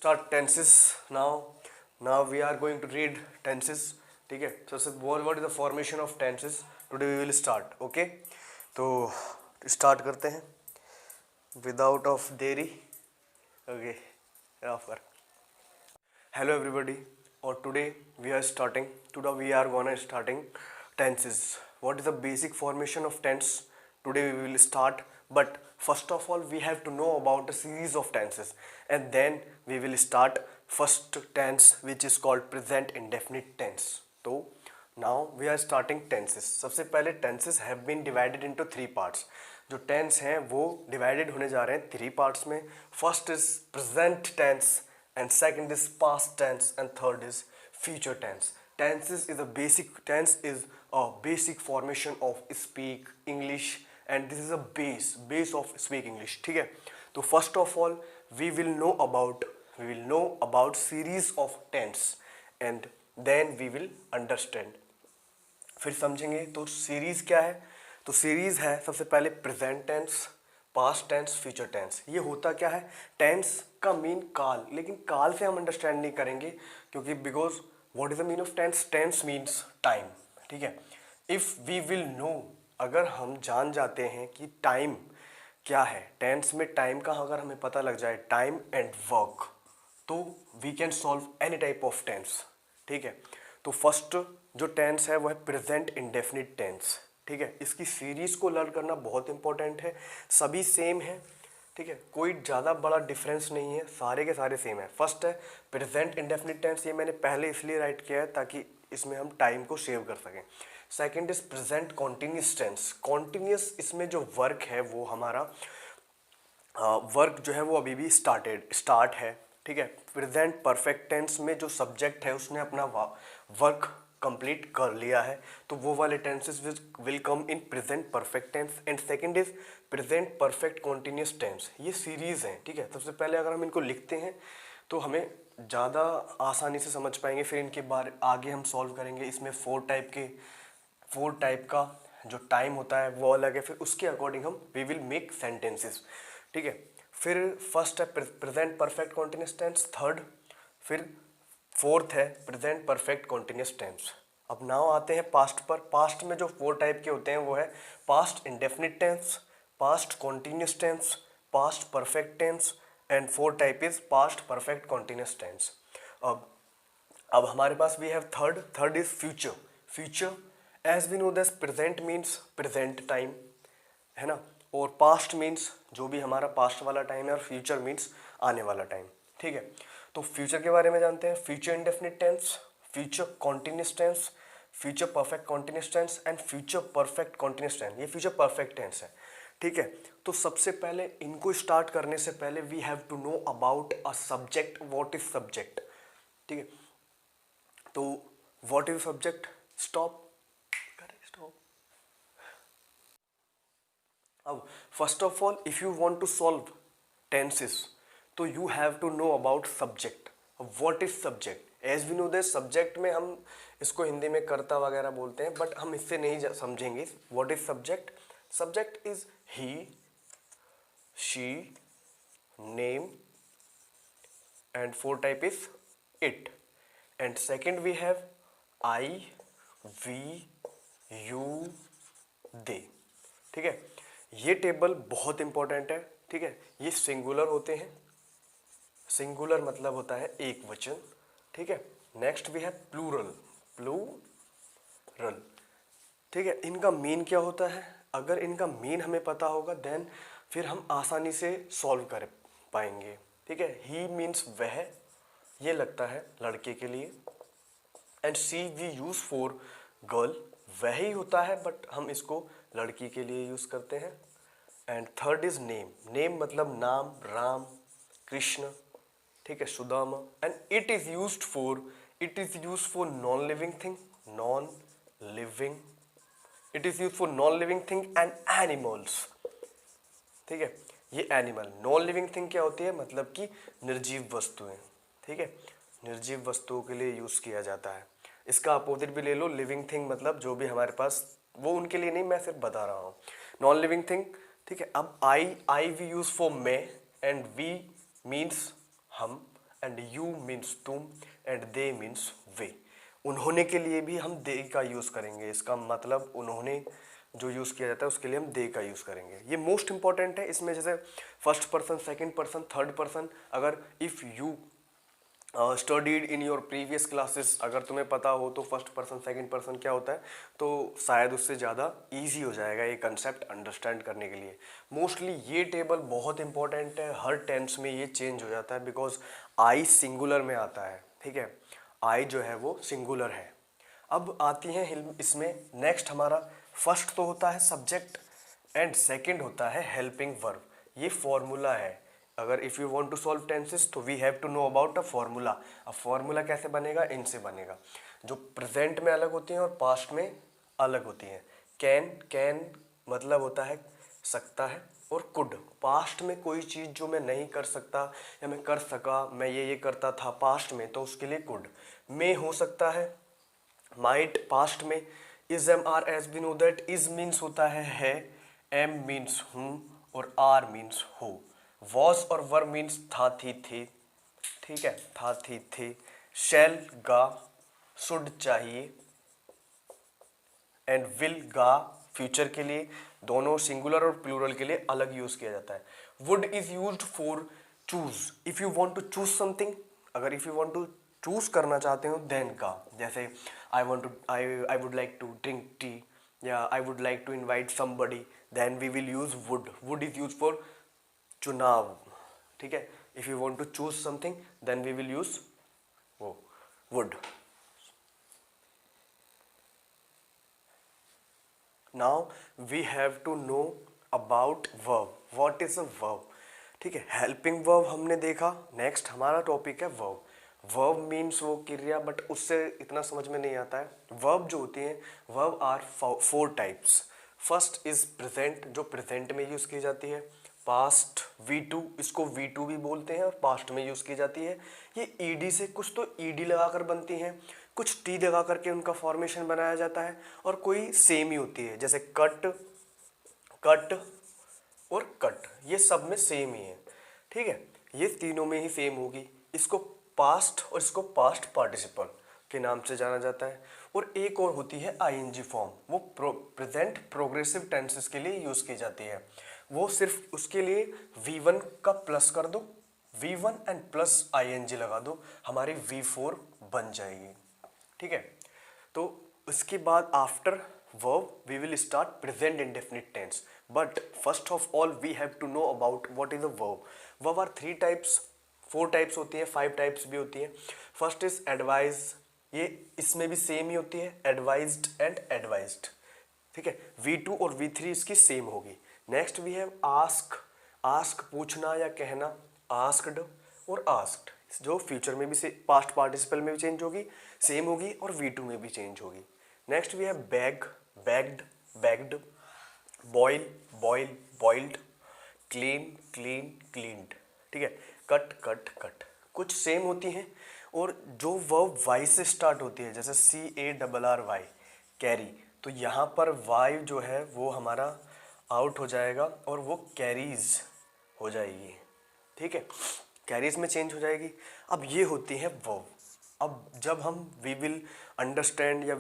start tenses now. Now we are going to read tenses. ठीक है. So what is the formation of tenses? Today we will start. Okay. तो start करते हैं without of देरी. Okay. Offer. Hello everybody. Or today we are starting. Today we are gonna starting tenses. What is the basic formation of tense? Today we will start. But first of all we have to know about a series of tenses, and then we will start first tense which is called present indefinite tense. So now we are starting tenses. सबसे पहले tenses have been divided into three parts. जो tense हैं वो divided होने जा रहे हैं three parts में. First is present tense, and second is past tense, and third is future tense. Tenses is a basic formation of speak English, and this is a base of speak English. ठीक है. तो first of all we will know about series of tense, and then we will understand. फिर समझेंगे. तो series क्या है? तो series है सबसे पहले present tense, past tense, future tense. ये होता क्या है? टेंस का मीन काल, लेकिन काल से हम अंडरस्टैंड नहीं करेंगे क्योंकि because what is the mean of tense? Tense means time. ठीक है. इफ वी विल नो, अगर हम जान जाते हैं कि टाइम क्या है, टेंस में टाइम का अगर हमें पता लग जाए, टाइम एंड वर्क, तो we can solve any type of tense. ठीक है. तो फर्स्ट जो टेंस है वो है प्रेजेंट इंडेफिनिट टेंस. ठीक है. इसकी सीरीज को लर्न करना बहुत इंपॉर्टेंट है. सभी सेम है. ठीक है. कोई ज़्यादा बड़ा डिफरेंस नहीं है, सारे के सारे सेम है. फर्स्ट है प्रेजेंट इंडेफिनिट टेंस. ये मैंने पहले इसलिए राइट किया है ताकि इसमें हम टाइम को सेव कर सकें. Second is present continuous tense. Continuous, इसमें जो वर्क है वो हमारा वर्क जो है वो अभी भी स्टार्ट है. ठीक है. प्रेजेंट परफेक्ट टेंस में जो सब्जेक्ट है उसने अपना वर्क कंप्लीट कर लिया है, तो वो वाले tenses will come in present perfect tense. And second is present perfect continuous tense. ये सीरीज हैं. ठीक है. सबसे पहले अगर हम इनको लिखते हैं तो हमें ज़्यादा आसानी से समझ पाएंगे. फिर इनके बारे आगे हम सॉल्व करेंगे. इसमें फोर टाइप का जो टाइम होता है वो अलग है. फिर उसके अकॉर्डिंग हम वी विल मेक सेंटेंसेस. ठीक है. फिर फर्स्ट है present perfect continuous tense, third. फिर फोर्थ है प्रेजेंट परफेक्ट कॉन्टिन्यूस टेंस. अब नाउ आते हैं पास्ट पर. पास्ट में जो फोर टाइप के होते हैं वो है past indefinite tense, past continuous tense, past perfect tense, and four type is past perfect continuous tense. अब हमारे पास we have third is future. As we know this, present means present time है ना, और पास्ट मीन्स जो भी हमारा past वाला टाइम है, और फ्यूचर मीन्स आने वाला टाइम. ठीक है. तो फ्यूचर के बारे में जानते हैं. Future indefinite tense, future continuous tense, future perfect continuous tense, and future perfect continuous tense. ये फ्यूचर परफेक्ट टेंस है. ठीक है. तो सबसे पहले इनको स्टार्ट करने से पहले we have to know about a subject. What is subject? ठीक है. तो व्हाट इज सब्जेक्ट? स्टॉप. अब first of all if you want to solve tenses तो you have to know about subject. What is subject? As we know this, subject में हम इसको हिंदी में कर्ता वगैरह बोलते हैं, बट हम इससे नहीं समझेंगे. What is subject? Subject is he, she, name, and four type is it. And second we have I, we, you, they. ठीक है. ये टेबल बहुत इंपॉर्टेंट है. ठीक है. ये सिंगुलर होते हैं. सिंगुलर मतलब होता है एक वचन. ठीक है. नेक्स्ट वी है प्लूरल. ठीक है. इनका मीन क्या होता है? अगर इनका मीन हमें पता होगा देन फिर हम आसानी से सॉल्व कर पाएंगे. ठीक है. ही मीन्स वह, ये लगता है लड़के के लिए. And she we use for girl, वह ही होता है बट हम इसको लड़की के लिए यूज करते हैं. एंड थर्ड इज नेम मतलब नाम, राम, कृष्ण. ठीक है. Sudama. And it is used for non living thing. It is used for non living thing and animals. ठीक है. ये एनिमल, नॉन लिविंग थिंग क्या होती है? मतलब कि निर्जीव वस्तुएं. ठीक है. निर्जीव वस्तुओं के लिए यूज किया जाता है. इसका अपोजिट भी ले लो, लिविंग थिंग मतलब जो भी हमारे पास, वो उनके लिए नहीं, मैं सिर्फ बता रहा हूँ. Non living thing. ठीक है. अब आई वी यूज फॉर मैं, एंड वी मीन्स हम, एंड यू मीन्स तुम एंड दे मीन्स वे। उन्होंने के लिए भी हम दे का यूज़ करेंगे, इसका मतलब उन्होंने जो यूज़ किया जाता है उसके लिए हम दे का यूज़ करेंगे। ये मोस्ट इंपॉर्टेंट है। इसमें जैसे first person, second person, third person, अगर if you studied in your previous classes, अगर तुम्हें पता हो तो फर्स्ट पर्सन सेकंड पर्सन क्या होता है, तो शायद उससे ज़्यादा इजी हो जाएगा ये कंसेप्ट अंडरस्टैंड करने के लिए। मोस्टली ये टेबल बहुत इंपॉर्टेंट है, हर टेंस में ये चेंज हो जाता है बिकॉज आई सिंगुलर में आता है, ठीक है, आई जो है वो सिंगुलर है। अब आती हैं इसमें नेक्स्ट, हमारा फर्स्ट तो होता है सब्जेक्ट एंड सेकंड होता है हेल्पिंग वर्ब। ये फॉर्मूला है। अगर if you want to solve tenses तो we have to know about a formula. अब फॉर्मूला कैसे बनेगा, इनसे बनेगा, जो प्रेजेंट में अलग होती हैं और पास्ट में अलग होती हैं। कैन मतलब होता है सकता है, और कुड पास्ट में कोई चीज़ जो मैं नहीं कर सकता या मैं कर सका, मैं ये करता था पास्ट में, तो उसके लिए कुड। में हो सकता है, माइट पास्ट में, is am are as be know that, is means होता है, एम मीन्स हूँ, और आर मीन्स हो। वॉज और वर मीन्स था थी थे, ठीक है, था थी थे। शैल गा, शुड चाहिए, एंड विल गा फ्यूचर के लिए, दोनों सिंगुलर और प्लूरल के लिए अलग यूज किया जाता है। Would is used for choose, if you want to choose something, अगर if you want to choose करना चाहते हो देन का, जैसे I would like to drink tea, या I would like to invite somebody, then we will use would. Would is use for चुनाव, ठीक है, if you want to choose something then we will use वो would. Now we have to know about verb. What is a verb? ठीक है, helping verb हमने देखा। Next हमारा topic है वर्ब। वर्ब मीन्स वो क्रिया, बट उससे इतना समझ में नहीं आता है। वर्ब जो होती हैं, verb are 4 types. First is present, जो प्रेजेंट में यूज़ की जाती है। पास्ट V2, इसको V2 भी बोलते हैं और पास्ट में यूज़ की जाती है। ये ईडी से, कुछ तो ईडी लगाकर बनती हैं, कुछ टी लगा करके उनका फॉर्मेशन बनाया जाता है, और कोई सेम ही होती है, जैसे कट, कट और कट, ये सब में सेम ही है, ठीक है, ये तीनों में ही सेम होगी। इसको पास्ट और इसको पास्ट पार्टिसिपल के नाम से जाना जाता है। और एक और होती है आईएनजी फॉर्म, वो प्रेजेंट प्रोग्रेसिव टेंसेस के लिए यूज़ की जाती है। वो सिर्फ उसके लिए V1 का प्लस कर दो, V1 एंड प्लस आईएनजी लगा दो, हमारी V4 बन जाएगी, ठीक है। तो इसके बाद after verb we will start present indefinite tense, but first of all we have to know about what is a verb. Verb are 3 types, 4 types होती है, 5 टाइप्स भी होती है। फर्स्ट इज एडवाइज, ये इसमें भी सेम ही होती है, एडवाइज्ड एंड एडवाइज्ड, ठीक है। V2 और V3 इसकी सेम होगी। Next we have ask, ask पूछना या कहना, आस्क्ड और आस्क्ड, जो फ्यूचर में भी से पास्ट पार्टिसिपल में भी चेंज होगी, सेम होगी, और V2 में भी चेंज होगी। Next we have bag, bagged, bagged, boil, boil, boiled, clean, clean, cleaned, ठीक है, कट, कट, कट, कुछ सेम होती हैं। और जो वर्ब वाई से स्टार्ट होती है, जैसे CARRY, कैरी, तो यहाँ पर वाई जो है वो हमारा आउट हो जाएगा और वो कैरीज हो जाएगी, ठीक है, कैरीज में चेंज हो जाएगी। अब ये होती है वर्ब। अब जब हम वी विल अंडरस्टैंड या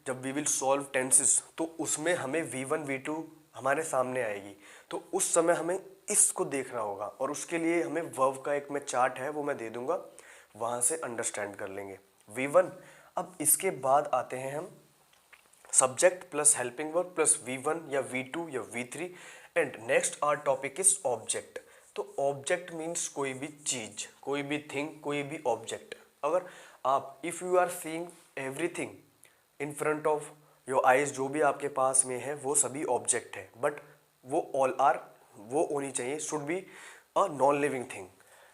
जब वी विल सॉल्व टेंसेस, तो उसमें हमें V1 V2 हमारे सामने आएगी, तो उस समय हमें इसको देखना होगा, और उसके लिए हमें वर्ब का एक मैं चार्ट है वो मैं दे दूंगा, वहाँ से अंडरस्टैंड कर लेंगे V1। अब इसके बाद आते हैं हम subject plus helping verb plus V1 या V2 या V3, and next our topic is object. तो ऑब्जेक्ट मीन्स कोई भी चीज, कोई भी थिंग, कोई भी ऑब्जेक्ट। अगर आप if you are seeing everything in front of your eyes, जो भी आपके पास में है वो सभी ऑब्जेक्ट है, बट वो ऑल आर, वो होनी चाहिए, should be a non living thing,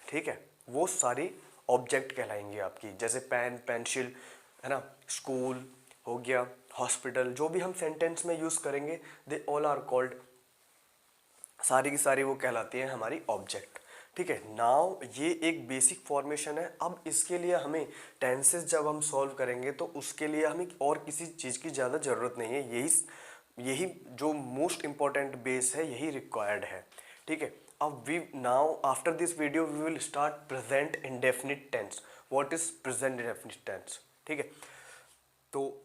ठीक है, वो सारी ऑब्जेक्ट कहलाएंगी आपकी। जैसे पेन, पेंसिल, है ना, स्कूल हो गया, हॉस्पिटल, जो भी हम सेंटेंस में यूज़ करेंगे दे ऑल आर कॉल्ड, सारी की सारी वो कहलाती है हमारी ऑब्जेक्ट, ठीक है। नाउ ये एक बेसिक फॉर्मेशन है। अब इसके लिए हमें टेंसेस जब हम सॉल्व करेंगे तो उसके लिए हमें और किसी चीज़ की ज़्यादा ज़रूरत नहीं है, यही जो मोस्ट इम्पॉर्टेंट बेस है यही रिक्वायर्ड है, ठीक है। अब we now after this video we will start present indefinite tense. What is present indefinite tense? ठीक है, तो